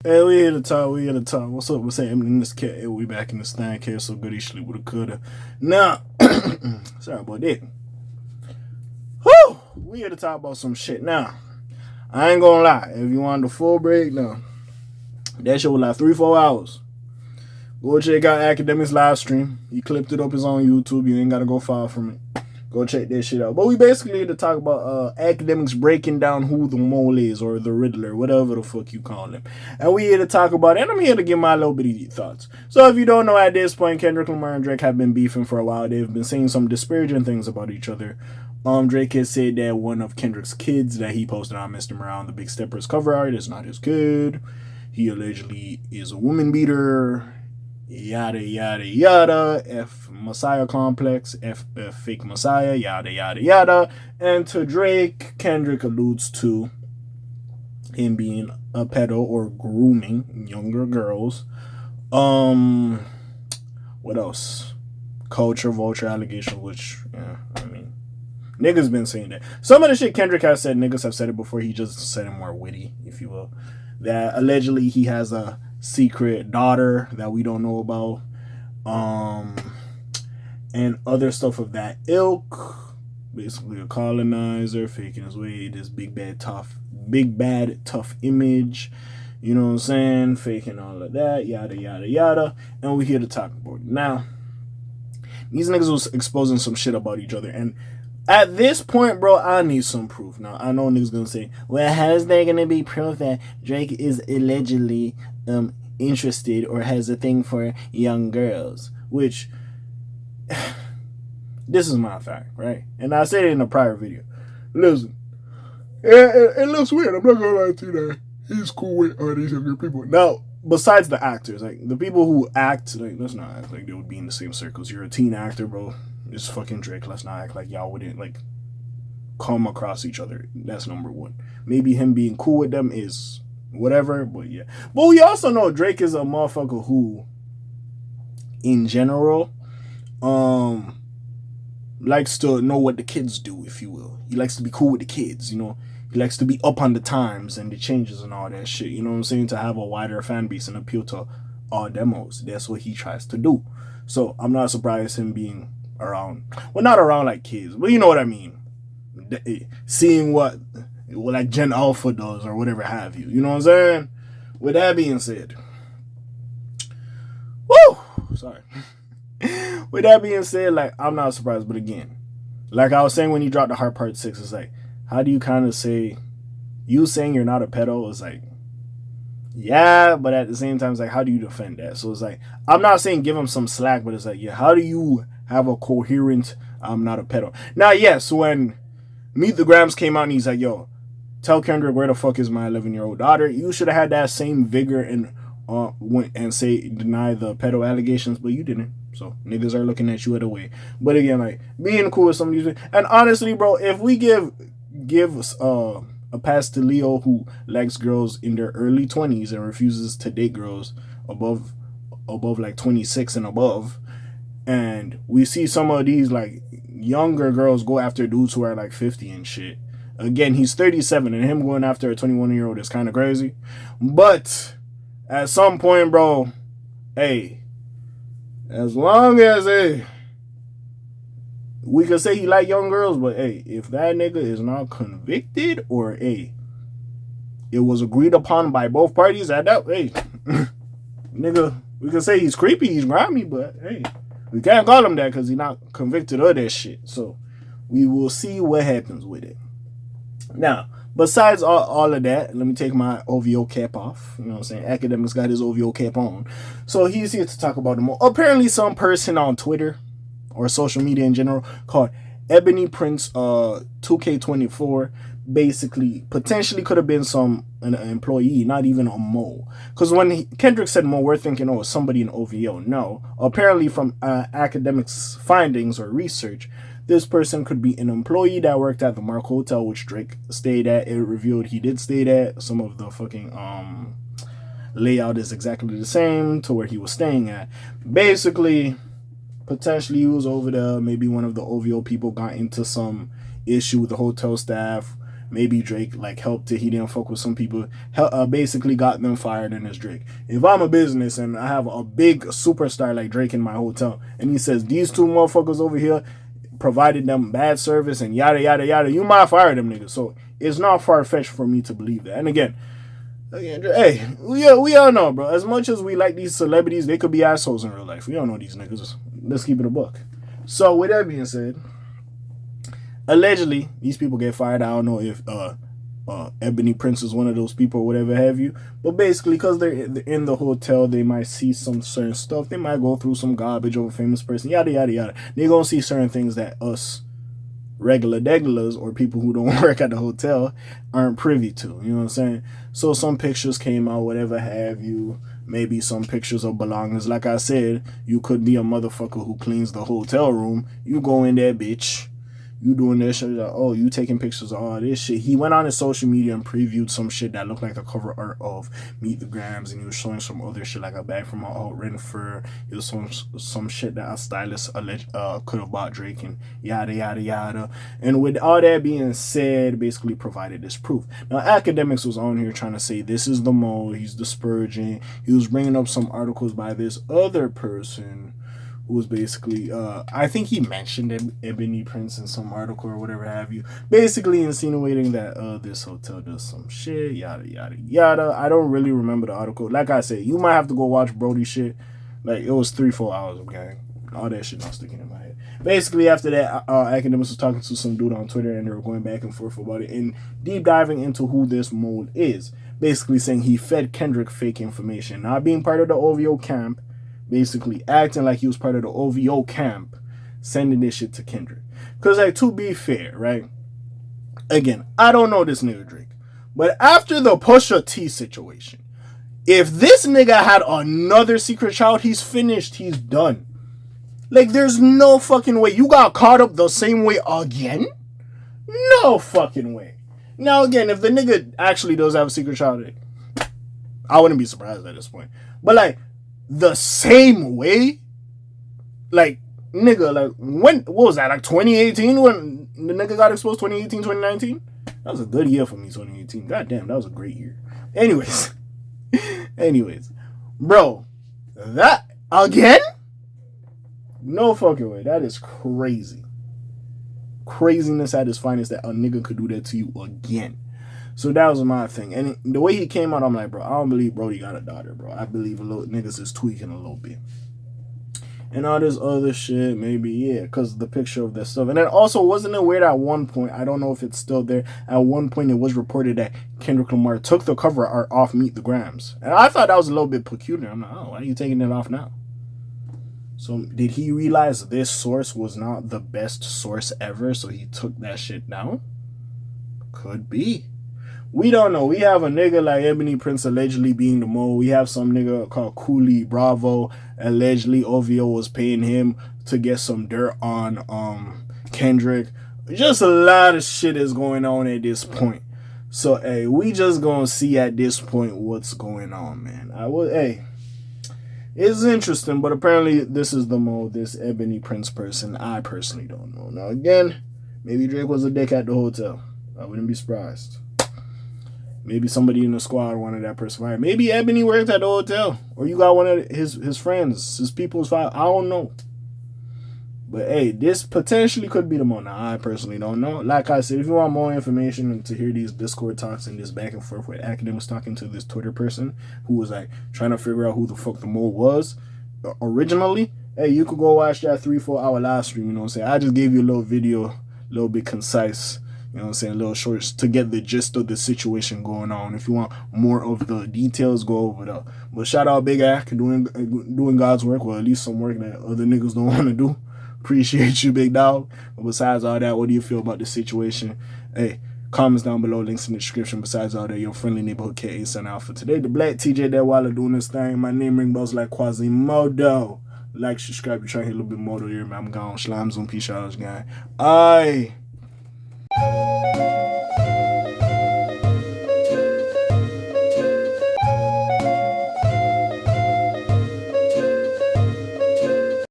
Hey, we here to talk. We here to talk. What's up? What's happening in this cat? Hey, we back in the stand cat. So good, he sleep with a coulda. Now, sorry about that. Whew! We here to talk about some shit. Now, I ain't gonna lie. If you want the full breakdown, that shit was like 3-4 hours. Go check out Akademiks live stream. He clipped it up. It's on YouTube. You ain't gotta go far from it. Go check that shit out. But we basically need to talk about Akademiks breaking down who the mole is, or the Riddler, whatever the fuck you call him. And we here to talk about it, and I'm here to give my little bitty thoughts. So if you don't know, at this point, Kendrick Lamar and Drake have been beefing for a while. They've been saying some disparaging things about each other. Drake has said that one of Kendrick's kids that he posted on Mr. Morale, the Big Steppers cover art, is not his kid. He allegedly is a woman beater. Yada yada yada, F Messiah complex, F fake Messiah, yada yada yada. And to Drake, Kendrick alludes to him being a pedo or grooming younger girls. What else? Culture vulture allegation, which I mean, niggas been saying that. Some of the shit Kendrick has said, niggas have said it before. He just said it more witty, if you will. That allegedly he has a secret daughter that we don't know about, and other stuff of that ilk. Basically a colonizer faking his way, this big bad tough image, you know what I'm saying, faking all of that, yada yada yada. And we're here to talk about it. Now, these niggas was exposing some shit about each other, and at this point, bro, I need some proof. Now, I know niggas gonna say, well, how is there gonna be proof that Drake is allegedly interested or has a thing for young girls? Which, this is my fact, right? And I said it in a prior video. Listen, it looks weird. I'm not gonna lie to you that he's cool with all these younger people. Now, besides the actors, like the people who act, like, let's not act like they would be in the same circles. You're a teen actor, bro. It's fucking Drake. Let's not act like y'all wouldn't like come across each other. That's number one. Maybe him being cool with them is whatever, but yeah. But we also know Drake is a motherfucker who, in general, likes to know what the kids do, if you will. He likes to be cool with the kids, you know. He likes to be up on the times and the changes and all that shit. You know what I'm saying? To have a wider fan base and appeal to all demos. That's what he tries to do. So I'm not surprised him being around, well, not around like kids, but you know what I mean, seeing what like Gen Alpha does or whatever have you, you know what I'm saying. With that being said, woo, sorry. With that being said, like, I'm not surprised, but again, like I was saying when you dropped the Heart Part 6, it's like, how do you kind of say, you saying you're not a pedo is like, yeah, but at the same time, it's like, how do you defend that? So it's like, I'm not saying give him some slack, but it's like, yeah, how do you have a coherent, I'm not a pedo? Now, yes, when Meet the Grams came out and he's like, yo, tell Kendrick where the fuck is my 11-year-old daughter, you should have had that same vigor and deny the pedo allegations, but you didn't. So niggas are looking at you at a way. But again, like, being cool with some of these, and honestly, bro, if we give a pass to Leo, who likes girls in their early 20s and refuses to date girls above like 26 and above, and we see some of these like younger girls go after dudes who are like 50 and shit. Again, he's 37, and him going after a 21-year-old is kind of crazy. But at some point, bro, hey, as long as we could say he like young girls, but hey, if that nigga is not convicted, or hey, it was agreed upon by both parties at that, hey, nigga, we could say he's creepy, he's grimy, but hey, we can't call him that because he's not convicted of that shit. So we will see what happens with it. Now, besides all of that, let me take my OVO cap off. You know what I'm saying? Akademiks got his OVO cap on. So he's here to talk about them. Apparently some person on Twitter or social media in general called Ebony Prince 2K24 basically potentially could have been an employee, not even a mole. Because when Kendrick said mole, we're thinking, oh, somebody in OVO. No. Apparently from Akademiks findings or research, this person could be an employee that worked at the Mark Hotel, which Drake stayed at. It revealed he did stay at. Some of the fucking layout is exactly the same to where he was staying at. Basically, potentially he was over there. Maybe one of the OVO people got into some issue with the hotel staff, maybe Drake like helped it. He didn't fuck with some people. Basically got them fired, and it's Drake. If I'm a business and I have a big superstar like Drake in my hotel, and he says these two motherfuckers over here provided them bad service and yada yada yada, you might fire them niggas. So it's not far fetched for me to believe that. And again, hey, we all know, bro. As much as we like these celebrities, they could be assholes in real life. We don't know these niggas. Let's keep it a buck. So with that being said, allegedly these people get fired. I don't know if Ebony Prince is one of those people or whatever have you, but basically because they're in the hotel, they might see some certain stuff. They might go through some garbage over a famous person, yada yada yada. They're gonna see certain things that us regular degulars or people who don't work at the hotel aren't privy to. You know what I'm saying? So some pictures came out, whatever have you. Maybe some pictures of belongings. Like I said, you could be a motherfucker who cleans the hotel room. You go in there, bitch. You doing this shit, like, oh, you taking pictures of all this shit. He went on his social media and previewed some shit that looked like the cover art of Meet the Grams, and he was showing some other shit like a bag from an Renfer. He was showing some shit that a stylist could have bought Drake and yada yada yada. And with all that being said, basically provided this proof. Now Akademiks was on here trying to say this is the mole, he's disparaging. He was bringing up some articles by this other person who was basically, I think he mentioned Ebony Prince in some article or whatever have you, basically insinuating that this hotel does some shit, yada, yada, yada. I don't really remember the article. Like I said, you might have to go watch Brody shit. Like, it was 3-4 hours of gang. All that shit not sticking in my head. Basically, after that, Akademiks was talking to some dude on Twitter, and they were going back and forth about it and deep diving into who this mole is. Basically saying he fed Kendrick fake information. Not being part of the OVO camp, basically acting like he was part of the OVO camp, sending this shit to Kendrick. Because, like, to be fair, right? Again, I don't know this nigga Drake. But after the Pusha T situation, if this nigga had another secret child, he's finished. He's done. Like, there's no fucking way. You got caught up the same way again? No fucking way. Now, again, if the nigga actually does have a secret child, I wouldn't be surprised at this point. But, like, the same way? Like, nigga, like, what was that, like 2018 when the nigga got exposed? 2018, 2019? That was a good year for me, 2018. God damn, that was a great year. Anyways, bro, that, again? No fucking way. That is crazy. Craziness at its finest that a nigga could do that to you again. So that was my thing. And the way he came out, I'm like, bro, I don't believe Brody got a daughter, bro. I believe a little niggas is tweaking a little bit. And all this other shit, maybe, yeah, because the picture of that stuff. And then also, wasn't it weird at one point, I don't know if it's still there, at one point it was reported that Kendrick Lamar took the cover art off Meet the Grams. And I thought that was a little bit peculiar. I'm like, oh, why are you taking it off now? So did he realize this source was not the best source ever, so he took that shit down? Could be. We don't know. We have a nigga like Ebony Prince allegedly being the mole. We have some nigga called Cooley Bravo. Allegedly, OVO was paying him to get some dirt on Kendrick. Just a lot of shit is going on at this point. So, hey, we just gonna see at this point what's going on, man. It's interesting, but apparently this is the mole, this Ebony Prince person. I personally don't know. Now, again, maybe Drake was a dick at the hotel. I wouldn't be surprised. Maybe somebody in the squad wanted that person fired. Maybe Ebony worked at the hotel. Or you got one of his friends, his people's fired. I don't know. But hey, this potentially could be the one. Now, I personally don't know. Like I said, if you want more information and to hear these Discord talks and this back and forth with Akademiks talking to this Twitter person who was like trying to figure out who the fuck the mole was originally, hey, you could go watch that 3-4 hour live stream, you know what I'm saying? I just gave you a little video, a little bit concise. You know what I'm saying? A little shorts to get the gist of the situation going on. If you want more of the details, go over there. But shout out Big Ak doing God's work, or at least some work that other niggas don't want to do. Appreciate you, big dog. But besides all that, what do you feel about the situation? Hey, comments down below, links in the description. Besides all that, your friendly neighborhood K.A. sign out for today. The Black TJ there while doing this thing. My name ring bells like Quasimodo. Like, subscribe, you try to hit a little bit more to hear me. I'm gone. Slimes on peace out, guy. Aye.